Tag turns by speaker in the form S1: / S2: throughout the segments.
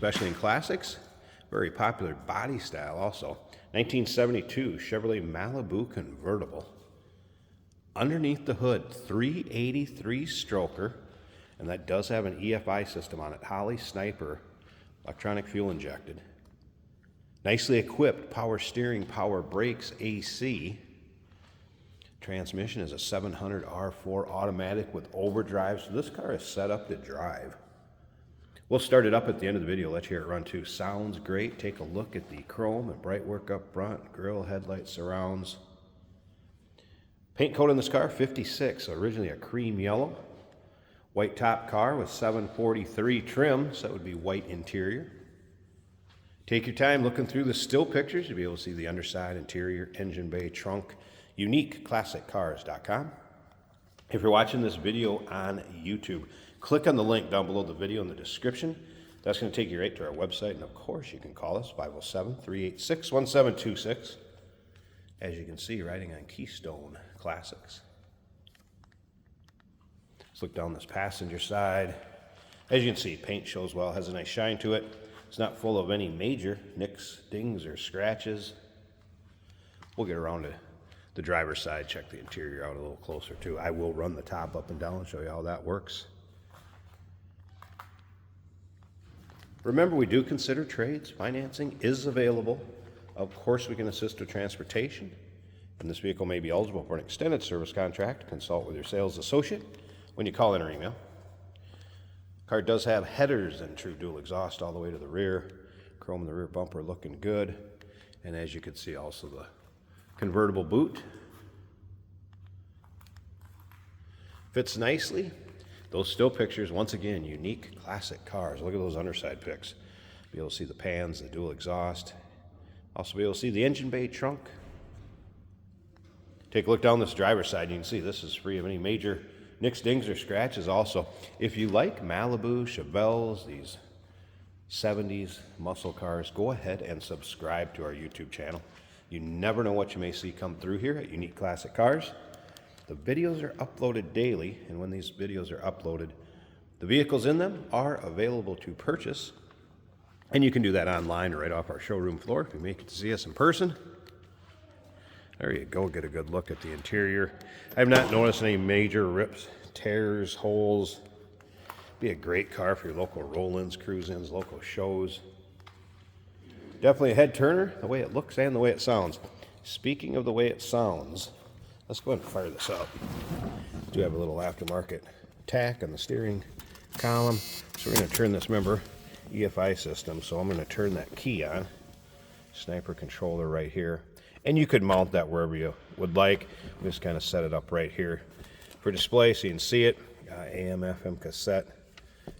S1: especially in classics. Very popular body style also. 1972 Chevrolet Malibu Convertible. Underneath the hood, 383 stroker, and that does have an EFI system on it. Holley Sniper, electronic fuel injected. Nicely equipped, power steering, power brakes, AC. Transmission is a 700 R4 automatic with overdrive, so this car is set up to drive. We'll start it up at the end of the video, let you hear it run too. Sounds great. Take a look at the chrome and bright work up front, grille, headlight, surrounds. Paint coat in this car, 56, so originally a cream yellow. White top car with 743 trim, so that would be white interior. Take your time looking through the still pictures. You'll be able to see the underside, interior, engine bay, trunk. UniqueClassicCars.com. If you're watching this video on YouTube, click on the link down below the video in the description. That's going to take you right to our website, and of course you can call us 507-386-1726. As you can see, riding on Keystone Classics. Let's look down this passenger side. As you can see, paint shows well, has a nice shine to it. It's not full of any major nicks, dings, or scratches. We'll get around to the driver's side, check the interior out a little closer too. I will run the top up and down and show you how that works. Remember, we do consider trades. Financing is available. Of course, we can assist with transportation. And this vehicle may be eligible for an extended service contract. Consult with your sales associate when you call in or email. Car does have headers and true dual exhaust all the way to the rear. Chrome in the rear bumper looking good. And as you can see, also the convertible boot. Fits nicely. Those still pictures, once again, unique classic cars. Look at those underside pics. Be able to see the pans, the dual exhaust. Also be able to see the engine bay, trunk. Take a look down this driver's side. You can see this is free of any major nicks, dings, or scratches. Also, if you like Malibu, Chevelles, these 70s muscle cars, go ahead and subscribe to our YouTube channel. You never know what you may see come through here at Unique Classic Cars. The videos are uploaded daily, and when these videos are uploaded, the vehicles in them are available to purchase. And you can do that online or right off our showroom floor if you make it to see us in person. There you go, get a good look at the interior. I have not noticed any major rips, tears, holes. Be a great car for your local roll-ins, cruise-ins, local shows. Definitely a head turner, the way it looks and the way it sounds. Speaking of the way it sounds, let's go ahead and fire this up. Do have a little aftermarket tack on the steering column. So we're going to turn this, remember, EFI system. So I'm going to turn that key on. Sniper controller right here. And you could mount that wherever you would like. We just kind of set it up right here for display so you can see it. AM, FM cassette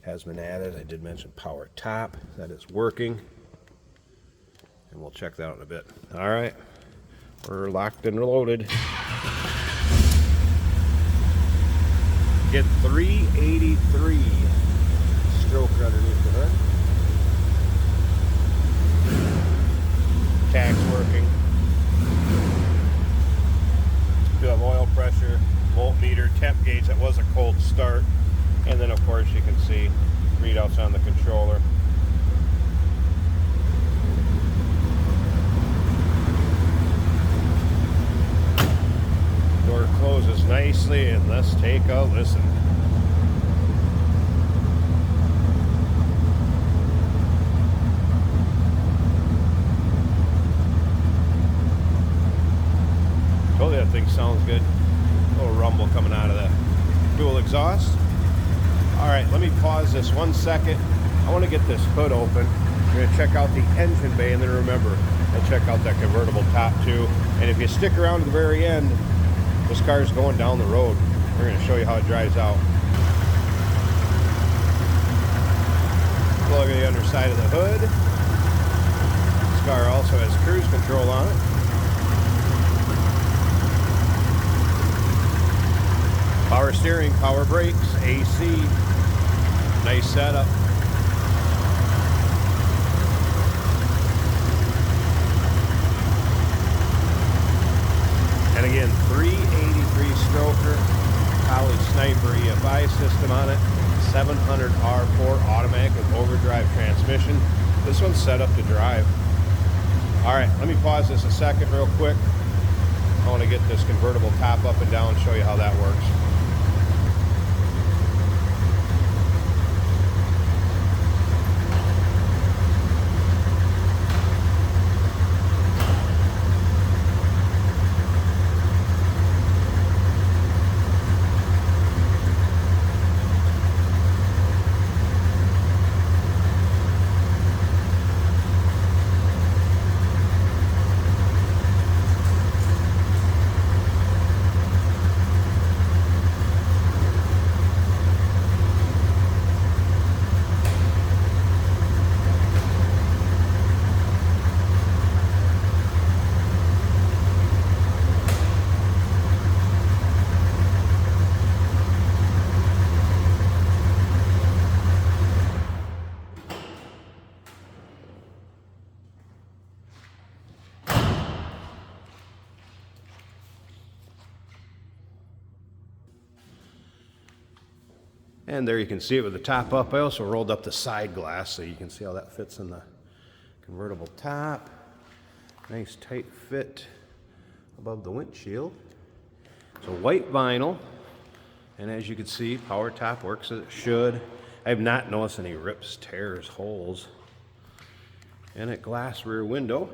S1: has been added. I did mention power top. That is working. And we'll check that out in a bit. All right. We're locked and loaded. Get 383 stroker underneath the hood. Tach's working. Do have oil pressure, voltmeter, temp gauge. That was a cold start. And then of course you can see readouts on the controller. Door closes nicely, and let's take a listen. Told you that thing sounds good. A little rumble coming out of the dual exhaust. All right, let me pause this 1 second. I want to get this hood open. We're going to check out the engine bay, and then remember, and check out that convertible top too. And if you stick around to the very end, this car is going down the road. We're going to show you how it drives out. Look at the underside of the hood. This car also has cruise control on it. Power steering, power brakes, AC. Nice setup. And again, 383 stroker, Holley Sniper EFI system on it, 700 R4 automatic with overdrive transmission. This one's set up to drive. All right, let me pause this a second real quick. I want to get this convertible top up and down and show you how that works. And there you can see it with the top up. I also rolled up the side glass so you can see how that fits in the convertible top. Nice tight fit above the windshield. So white vinyl, and as you can see, power top works as it should. I have not noticed any rips, tears, holes. And a glass rear window.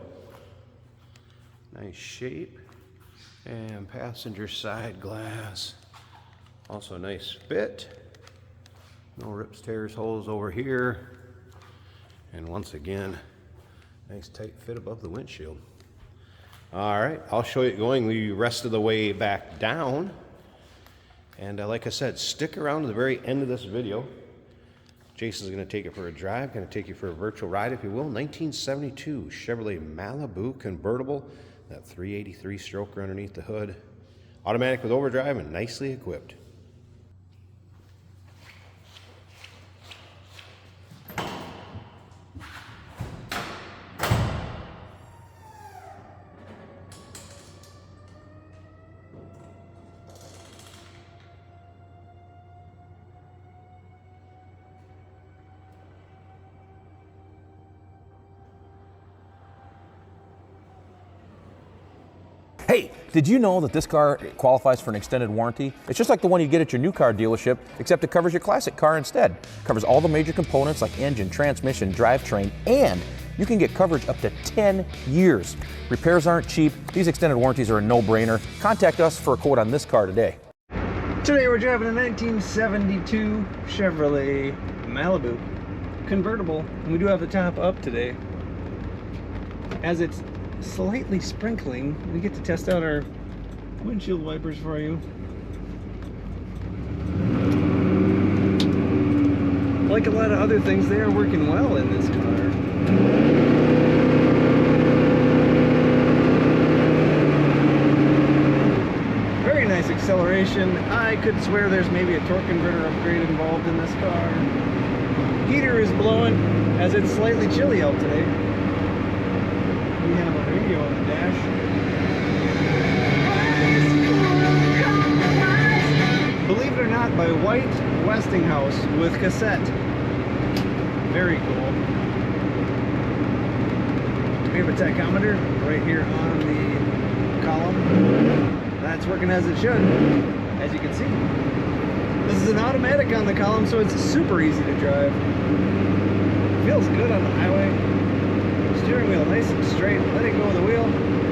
S1: Nice shape. And passenger side glass. Also nice fit. No rips, tears, holes over here. And once again, nice tight fit above the windshield. All right, I'll show you going the rest of the way back down. And like I said, stick around to the very end of this video. Jason's gonna take it for a drive, gonna take you for a virtual ride, if you will. 1972 Chevrolet Malibu convertible, that 383 stroker underneath the hood. Automatic with overdrive and nicely equipped.
S2: Hey, did you know that this car qualifies for an extended warranty? It's just like the one you get at your new car dealership, except it covers your classic car instead. It covers all the major components like engine, transmission, drivetrain, and you can get coverage up to 10 years. Repairs aren't cheap. These extended warranties are a no-brainer. Contact us for a quote on this car today.
S3: Today we're driving a 1972 Chevrolet Malibu convertible, and we do have the top up today. As it's slightly sprinkling, we get to test out our windshield wipers for you. Like a lot of other things, they are working well in this car. Very nice acceleration. I could swear there's maybe a torque converter upgrade involved in this car. Heater is blowing as it's slightly chilly out today. We have a radio on the dash. Believe it or not, by White Westinghouse with cassette. Very cool. We have a tachometer right here on the column. That's working as it should, as you can see. This is an automatic on the column, so it's super easy to drive. Feels good on the highway. Steering wheel nice and straight, letting go of the wheel.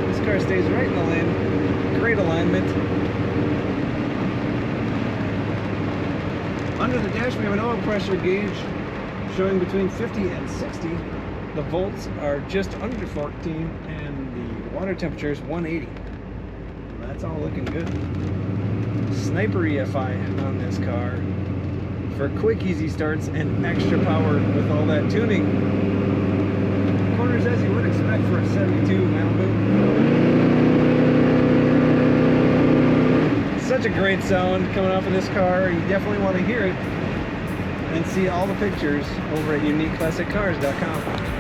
S3: This car stays right in the lane. Great alignment. Under the dash we have an oil pressure gauge showing between 50 and 60. The volts are just under 14 and the water temperature is 180. That's all looking good. Sniper EFI on this car for quick easy starts and extra power with all that tuning. Corners as you would expect for a 72 Malibu. Such a great sound coming off of this car. You definitely want to hear it and see all the pictures over at uniqueclassiccars.com.